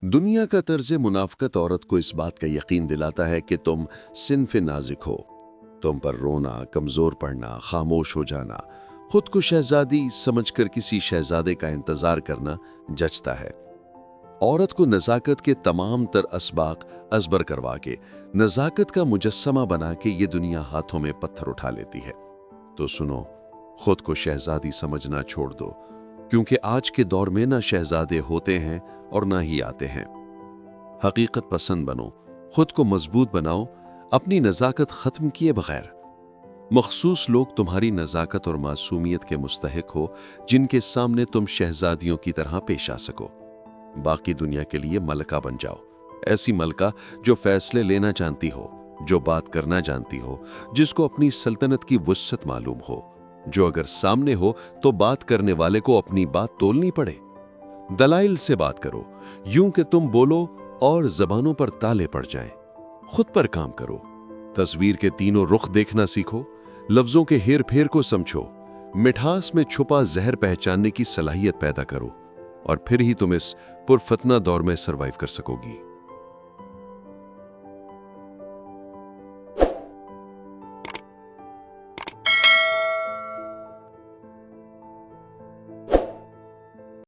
दुनिया का तर्ज मुनाफ़क़त औरत को इस बात का यकीन दिलाता है कि तुम सिन्फ़ नाज़िक हो। तुम पर रोना, कमज़ोर पड़ना, खामोश हो जाना, खुद को शहज़ादी समझकर किसी शहज़ादे का इंतज़ार करना जचता है। औरत को नज़ाकत के तमाम तर असबाक अज़बर करवा के, नज़ाकत का मुजस्समा बना के ये दुनिया हाथों में पत्थर उठा लेती है। तो सुनो, खुद को शहज़ादी समझना छोड़ दो, क्योंकि आज के दौर में ना शहज़ादे होते हैं और ना ही आते हैं। हकीकत पसंद बनो, खुद को मजबूत बनाओ, अपनी नज़ाकत ख़त्म किए बगैर। मखसूस लोग तुम्हारी नज़ाकत और मासूमियत के मुस्तहिक हो, जिनके सामने तुम शहज़ादियों की तरह पेश आ सको। बाकी दुनिया के लिए मलका बन जाओ, ऐसी मलका जो फैसले लेना जानती हो, जो बात करना जानती हो, जिसको अपनी सल्तनत की वुस्सत मालूम हो, जो अगर सामने हो तो बात करने वाले को अपनी बात तोलनी पड़े। दलाइल से बात करो, यूं कि तुम बोलो और जबानों पर ताले पड़ जाएं। खुद पर काम करो, तस्वीर के तीनों रुख देखना सीखो, लफ्जों के हेर फेर को समझो, मिठास में छुपा जहर पहचानने की सलाहियत पैदा करो, और फिर ही तुम इस पुरफतना दौर में सरवाइव कर सकोगी।